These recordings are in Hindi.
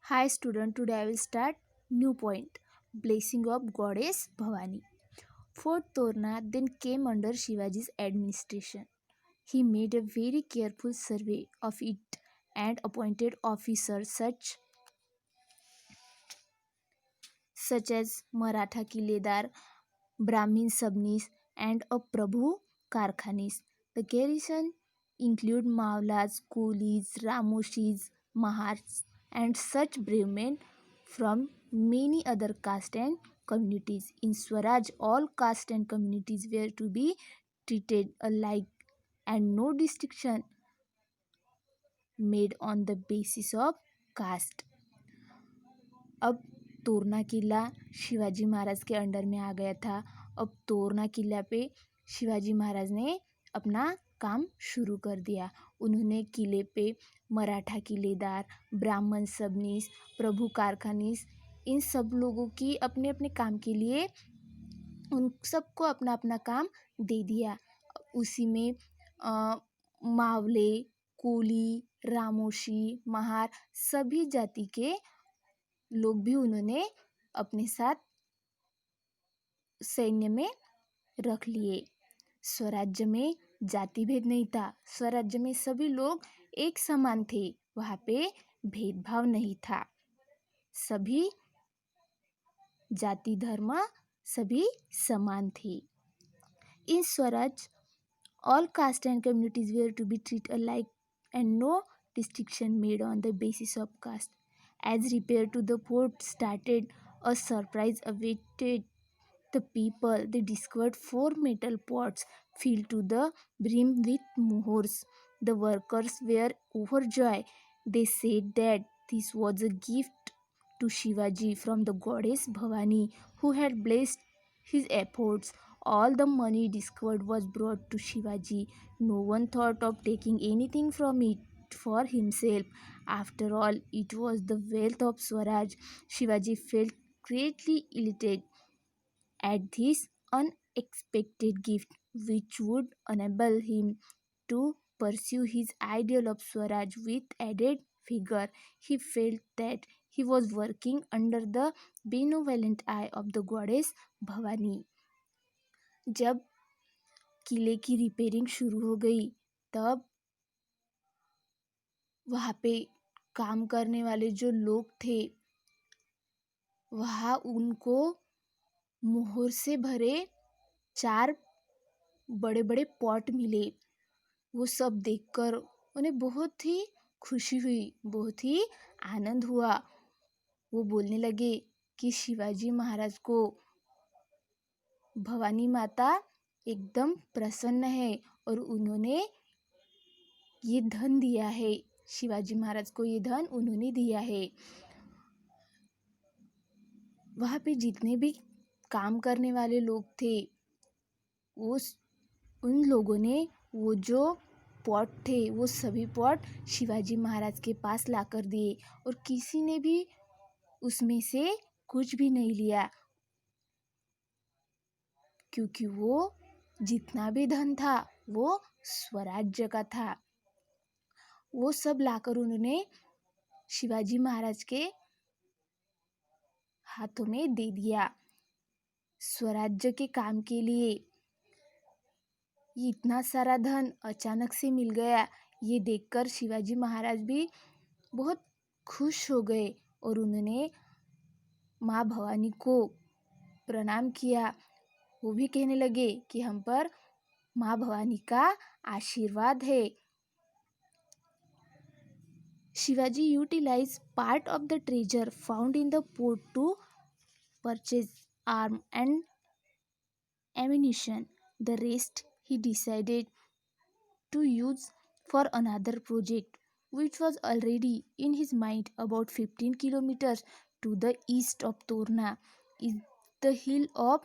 Hi student, today I will start new point. Blessing of Goddess Bhavani. Fort Torna then came under Shivaji's administration. He made a very careful survey of it and appointed officers such as Maratha Kiledar, Brahmin Sabnis, and a Prabhu Karkhanis. The garrison include Mavlas, Coolies, Ramoshis, Mahars, and such brave men from many other castes and communities. In Swaraj, all castes and communities were to be treated alike and no distinction made on the basis of caste. अब तोरना किला शिवाजी महाराज के अंडर में आ गया था। अब तोरना किला पे शिवाजी महाराज ने अपना काम शुरू कर दिया। उन्होंने किले पे मराठा किलेदार, ब्राह्मण सबनीस, प्रभु कारखानीस, इन सब लोगों की अपने अपने काम के लिए उन सबको अपना अपना काम दे दिया। उसी में मावले, कोली, रामोशी, महार सभी जाति के लोग भी उन्होंने अपने साथ सैन्य में रख लिए। स्वराज्य में जाति भेद नहीं था। स्वराज्य में सभी लोग एक समान थे। वहाँ पे भेदभाव नहीं था। सभी जाति धर्म सभी समान थे। इन Swaraj all caste and communities were to be treated alike and no distinction made on the basis of caste. As repair to the fort started, a surprise awaited the people. They discovered four metal pots filled to the brim with mohors. The workers were overjoyed. They said that this was a gift to Shivaji from the goddess Bhavani, who had blessed his efforts. All the money discovered was brought to Shivaji. No one thought of taking anything from it for himself. After all, it was the wealth of Swaraj. Shivaji felt greatly elated at this unexpected gift, which would enable him to pursue his ideal of Swaraj with added vigor. He felt that he was working under the benevolent eye of the goddess Bhavani. जब किले की रिपेयरिंग शुरू हो गई तब वहाँ पे काम करने वाले जो लोग थे वहाँ उनको मोहर से भरे 4 बड़े बड़े पॉट मिले। वो सब देखकर उन्हें बहुत ही खुशी हुई, बहुत ही आनंद हुआ। वो बोलने लगे कि शिवाजी महाराज को भवानी माता एकदम प्रसन्न है और उन्होंने ये धन दिया है। शिवाजी महाराज को ये धन उन्होंने दिया है। वहाँ पे जितने भी काम करने वाले लोग थे उन लोगों ने वो जो पॉट थे वो सभी पॉट शिवाजी महाराज के पास लाकर दिए और किसी ने भी उसमें से कुछ भी नहीं लिया, क्योंकि वो जितना भी धन था वो स्वराज्य का था। वो सब लाकर उन्होंने शिवाजी महाराज के हाथों में दे दिया। स्वराज्य के काम के लिए ये इतना सारा धन अचानक से मिल गया, ये देखकर शिवाजी महाराज भी बहुत खुश हो गए और उन्होंने माँ भवानी को प्रणाम किया। वो भी कहने लगे कि हम पर माँ भवानी का आशीर्वाद है। Shivaji utilized part of the treasure found in the port to purchase arms and ammunition. The rest he decided to use for another project, which was already in his mind. About 15 kilometers to the east of Torna is the hill of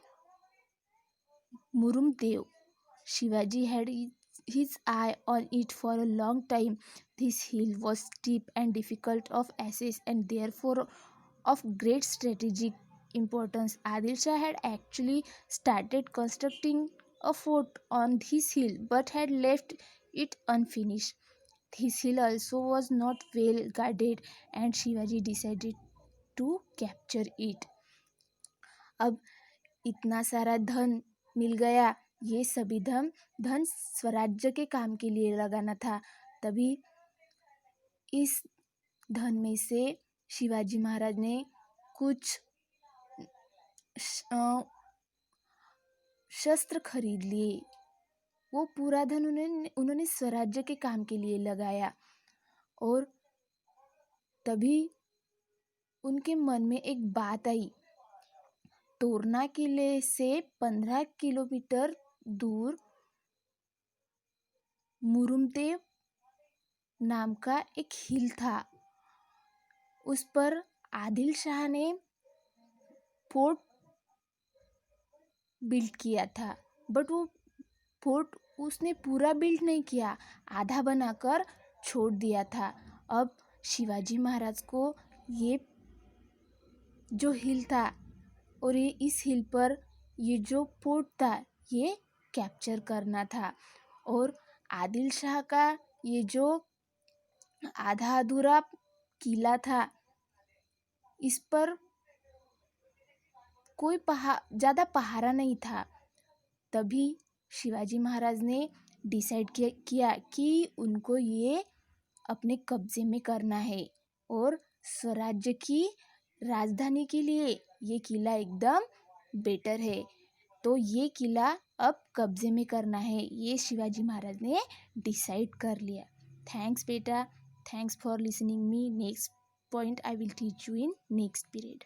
Murumdev. Shivaji had his eye on it for a long time. This hill was steep and difficult of access and therefore of great strategic importance. Adil Shah had actually started constructing a fort on this hill but had left it unfinished. His hill also was not well guarded and Shivaji decided to capture it. अब इतना सारा धन मिल गया, ये सभी धन स्वराज्य के काम के लिए लगाना था। तभी इस धन में से शिवाजी महाराज ने कुछ शस्त्र खरीद लिए। वो पूरा धन उन्होंने स्वराज्य के काम के लिए लगाया। और तभी उनके मन में एक बात आई। तोरना किले से 15 किलोमीटर दूर मुरुमदेव नाम का एक हिल था। उस पर आदिल शाह ने फोर्ट बिल्ड किया था, बट वो फोर्ट उसने पूरा बिल्ड नहीं किया, आधा बनाकर छोड़ दिया था। अब शिवाजी महाराज को ये जो हिल था और ये इस हिल पर ये जो फोर्ट था ये कैप्चर करना था। और आदिल शाह का ये जो आधा अधूरा किला था, इस पर कोई ज़्यादा पहारा नहीं था। तभी शिवाजी महाराज ने डिसाइड किया कि उनको ये अपने कब्जे में करना है और स्वराज्य की राजधानी के लिए ये किला एकदम बेटर है। तो ये किला अब कब्जे में करना है, ये शिवाजी महाराज ने डिसाइड कर लिया। थैंक्स बेटा, thanks for listening me. Next point I will teach you in next period.